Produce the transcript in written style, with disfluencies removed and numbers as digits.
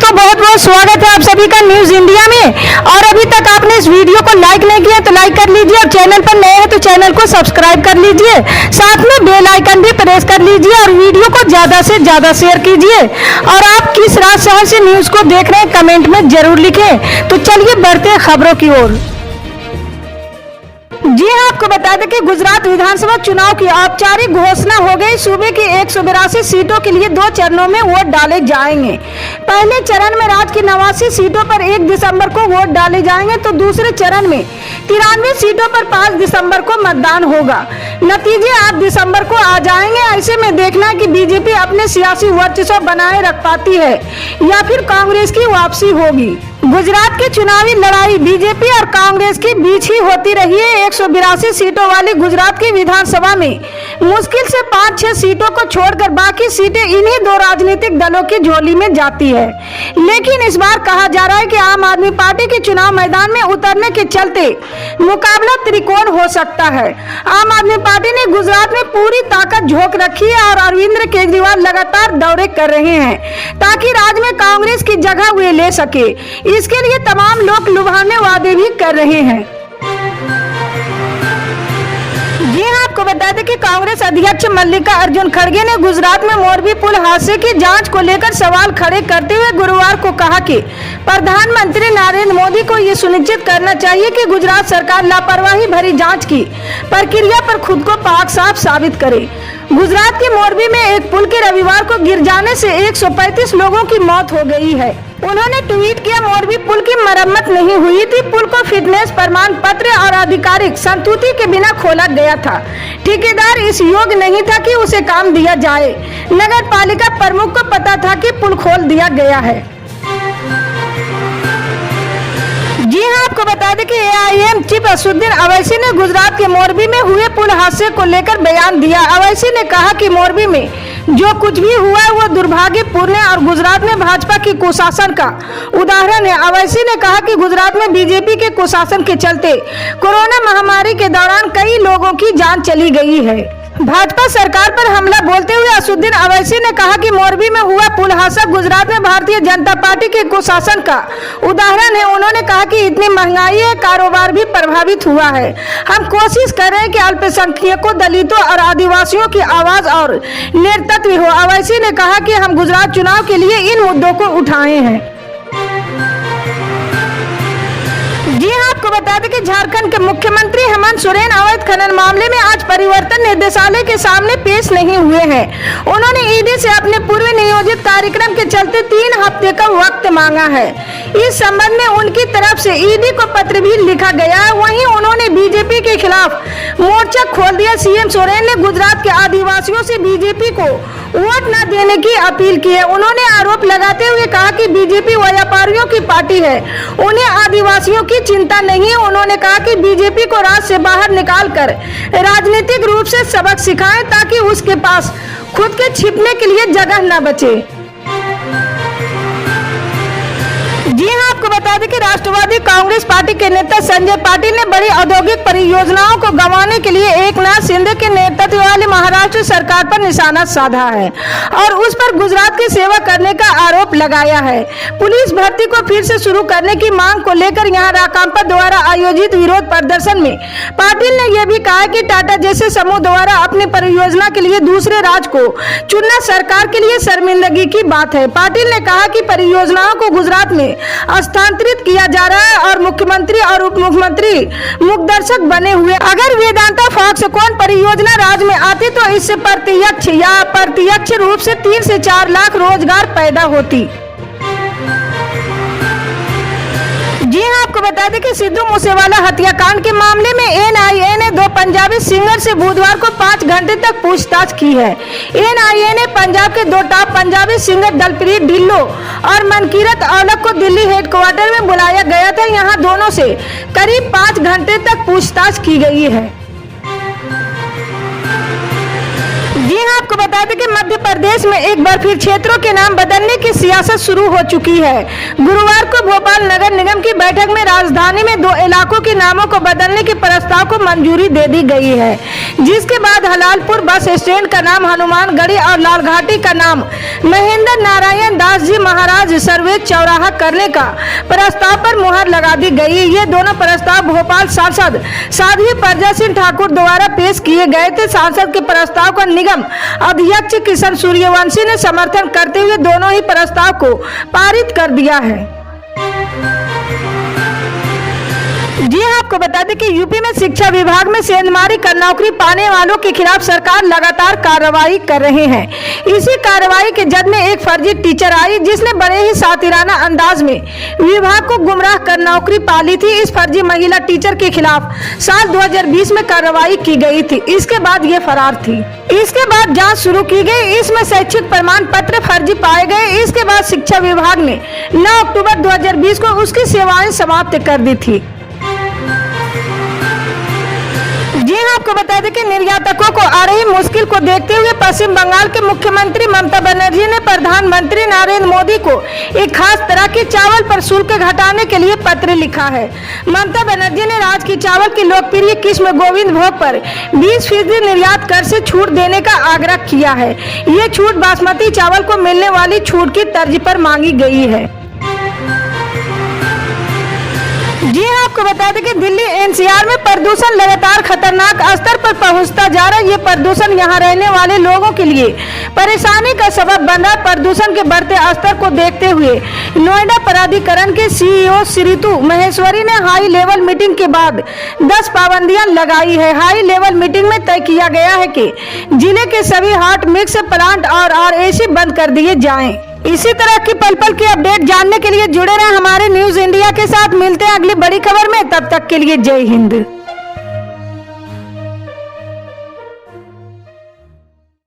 दोस्तों, बहुत बहुत स्वागत है आप सभी का न्यूज इंडिया में। और अभी तक आपने इस वीडियो को लाइक नहीं किया तो लाइक कर लीजिए, और चैनल पर नए हैं तो चैनल को सब्सक्राइब कर लीजिए, साथ में बेल आइकन भी प्रेस कर लीजिए और वीडियो को ज्यादा से ज्यादा शेयर कीजिए। और आप किस राज्य शहर से न्यूज को देख रहे हैं कमेंट में जरूर लिखें। तो चलिए बढ़ते हैं खबरों की ओर। जी हाँ, आपको बता दें कि गुजरात विधानसभा चुनाव की औपचारिक घोषणा हो गई। सूबे की 182 सीटों के लिए 2 चरणों में वोट डाले जाएंगे। पहले चरण में राज्य की 89 सीटों पर 1 दिसंबर को वोट डाले जाएंगे, तो दूसरे चरण में 93 सीटों पर 5 दिसंबर को मतदान होगा। नतीजे 8 दिसंबर को आ जाएंगे। ऐसे में देखना है कि बीजेपी अपने सियासी वर्चस्व बनाए रख पाती है या फिर कांग्रेस की वापसी होगी। गुजरात की चुनावी लड़ाई बीजेपी और कांग्रेस के बीच ही होती रही है। 182 सीटों वाली गुजरात की विधानसभा में मुश्किल से 5-6 सीटों को छोड़कर बाकी सीटें इन्हीं 2 राजनीतिक दलों की झोली में जाती है। लेकिन इस बार कहा जा रहा है कि आम आदमी पार्टी के चुनाव मैदान में उतरने के चलते मुकाबला त्रिकोण हो सकता है। आम आदमी पार्टी ने गुजरात में पूरी ताकत झोंक रखी है और अरविंद केजरीवाल लगातार दौरे कर रहे हैं ताकि राज्य में कांग्रेस की जगह वे ले सके। इसके लिए तमाम लोग लुभावने वादे भी कर रहे हैं। जी हाँ, आपको बता दें कि कांग्रेस अध्यक्ष मल्लिका अर्जुन खड़गे ने गुजरात में मोरबी पुल हादसे की जांच को लेकर सवाल खड़े करते हुए गुरुवार को कहा कि प्रधानमंत्री नरेंद्र मोदी को ये सुनिश्चित करना चाहिए कि गुजरात सरकार लापरवाही भरी जांच की प्रक्रिया पर खुद को पाक साफ साबित करे। गुजरात के मोरबी में एक पुल के रविवार को गिर जाने से 135 लोगों की मौत हो गई है। उन्होंने ट्वीट किया, मोरबी पुल की मरम्मत नहीं हुई थी। पुल को फिटनेस प्रमाण पत्र और आधिकारिक संतुति के बिना खोला गया था। ठेकेदार इस योग्य नहीं था कि उसे काम दिया जाए। नगर पालिका प्रमुख को पता था कि पुल खोल दिया गया है। जी हाँ, आपको बता दें कि AIM चीफ असदुद्दीन अवैसी ने गुजरात के मोरबी में हुए पुल हादसे को लेकर बयान दिया। अवैसी ने कहा कि मोरबी में जो कुछ भी हुआ है वो दुर्भाग्यपूर्ण है और गुजरात में भाजपा की कुशासन का उदाहरण है। अवैसी ने कहा कि गुजरात में बीजेपी के कुशासन के चलते कोरोना महामारी के दौरान कई लोगों की जान चली गई है। भाजपा सरकार पर हमला बोलते हुए असदुद्दीन अवैसी ने कहा कि मोरबी में हुआ पुल हादसा गुजरात में भारतीय जनता पार्टी के कुशासन का उदाहरण है। उन्होंने कहा कि इतनी महंगाई है, कारोबार भी प्रभावित हुआ है। हम कोशिश कर रहे हैं कि अल्पसंख्यकों, दलितों और आदिवासियों की आवाज और नेतृत्व हो। अवैसी ने कहा कि हम गुजरात चुनाव के लिए इन मुद्दों को उठाए हैं। जी हाँ, आपको बता दें कि झारखंड के मुख्यमंत्री हेमंत सोरेन अवैध खनन मामले में आज परिवर्तन निदेशालय के सामने पेश नहीं हुए हैं। उन्होंने ईडी से अपने पूर्व नियोजित कार्यक्रम के चलते 3 हफ्ते का वक्त मांगा है। इस संबंध में उनकी तरफ से ईडी को पत्र भी लिखा गया है। वहीं उन्होंने बीजेपी के खिलाफ मोर्चा खोल दिया। सीएम सोरेन ने गुजरात के आदिवासियों से बीजेपी को वोट न देने की अपील की है। उन्होंने आरोप लगाते हुए कहा कि बीजेपी व्यापारियों की पार्टी है, उन्हें आदिवासियों की चिंता नहीं है। उन्होंने कहा कि बीजेपी को राज्य से बाहर निकालकर राजनीतिक रूप से सबक सिखाएं ताकि उसके पास खुद के छिपने के लिए जगह न बचे। जी हाँ, आपको बता दें कि राष्ट्रवादी कांग्रेस पार्टी के नेता संजय पाटिल ने बड़ी औद्योगिक परियोजनाओं को गंवाने के लिए एकनाथ शिंदे के नेतृत्व वाली महाराष्ट्र सरकार पर निशाना साधा है और उस पर गुजरात की सेवा करने का आरोप लगाया है। पुलिस भर्ती को फिर से शुरू करने की मांग को लेकर यहां राकांपा द्वारा आयोजित विरोध प्रदर्शन में पाटिल ने यह भी कहा कि टाटा जैसे समूह द्वारा अपनी परियोजना के लिए दूसरे राज्य को चुनना सरकार के लिए शर्मिंदगी की बात है। पाटिल ने कहा कि परियोजनाओं को गुजरात में स्थानांतरित किया जा रहा है और मुख्यमंत्री और उप मुख्यमंत्री मुखदर्शक बने हुए। अगर वेदांता फॉक्सकॉन परियोजना राज्य में आती तो इससे प्रत्यक्ष या अप्रत्यक्ष रूप से 3 से 4 लाख रोजगार पैदा होती। जी हाँ, आपको बता दें कि सिद्धू मूसेवाला हत्याकांड के मामले में NIA ने 2 पंजाबी सिंगर से बुधवार को 5 घंटे तक पूछताछ की है। NIA ने पंजाब के 2 टॉप पंजाबी सिंगर दलप्रीत ढिल्लों और मनकीरत औलख को दिल्ली हेडक्वार्टर में बुलाया गया था। यहाँ दोनों से करीब 5 घंटे तक पूछताछ की गई है। जी हाँ, आपको बता दें कि मध्य प्रदेश में एक बार फिर क्षेत्रों के नाम बदलने की सियासत शुरू हो चुकी है। गुरुवार को भोपाल नगर निगम की बैठक में राजधानी में 2 इलाकों के नामों को बदलने के प्रस्ताव को मंजूरी दे दी गई है, जिसके बाद हलालपुर बस स्टैंड का नाम हनुमानगढ़ी और लालघाटी का नाम महेंद्र नारायण दास जी महाराज सर्वे चौराहा करने का प्रस्ताव पर मुहर लगा दी गई। ये दोनों प्रस्ताव भोपाल सांसद साध्वी प्रज्ञा सिंह ठाकुर द्वारा पेश किए गए थे। सांसद के प्रस्ताव का निगम अध्यक्ष किशन सूर्यवंशी ने समर्थन करते हुए दोनों ही प्रस्ताव को पारित कर दिया है। जी हाँ, आपको बता दें कि यूपी में शिक्षा विभाग में सेंधमारी कर नौकरी पाने वालों के खिलाफ सरकार लगातार कार्रवाई कर रहे हैं। इसी कार्रवाई के जद में एक फर्जी टीचर आई जिसने बड़े ही सातिराना अंदाज में विभाग को गुमराह कर नौकरी पा ली थी। इस फर्जी महिला टीचर के खिलाफ साल 2020 में कार्रवाई की गई थी। इसके बाद ये फरार थी। इसके बाद जांच शुरू की गई। इसमें शैक्षिक प्रमाण पत्र फर्जी पाए गए। इसके बाद शिक्षा विभाग ने 9 अक्टूबर 2020 को उसकी सेवाएं समाप्त कर दी थी। जी हाँ, आपको बता दें कि निर्यातकों को आ रही मुश्किल को देखते हुए पश्चिम बंगाल के मुख्यमंत्री ममता बनर्जी ने प्रधानमंत्री नरेंद्र मोदी को एक खास तरह के चावल पर शुल्क घटाने के लिए पत्र लिखा है। ममता बनर्जी ने राज्य की चावल की लोकप्रिय किस्म गोविंद भोग पर 20% निर्यात कर से छूट देने का आग्रह किया है। ये छूट बासमती चावल को मिलने वाली छूट की तर्ज पर मांगी गई है। जी हाँ, आपको बता दें कि दिल्ली एनसीआर में प्रदूषण लगातार खतरनाक स्तर पर पहुंचता जा रहा है। ये प्रदूषण यहाँ रहने वाले लोगों के लिए परेशानी का सबब बन रहा है। प्रदूषण के बढ़ते स्तर को देखते हुए नोएडा प्राधिकरण के सीईओ श्रीतु महेश्वरी ने हाई लेवल मीटिंग के बाद 10 पाबंदियां लगाई है। हाई लेवल मीटिंग में तय किया गया है कि जिले के सभी हॉट मिक्स प्लांट और RAC बंद कर दिए जाएं। इसी तरह की पल पल की अपडेट जानने के लिए जुड़े रहें हमारे न्यूज इंडिया के साथ। मिलते हैं अगली बड़ी खबर में, तब तक के लिए जय हिंद।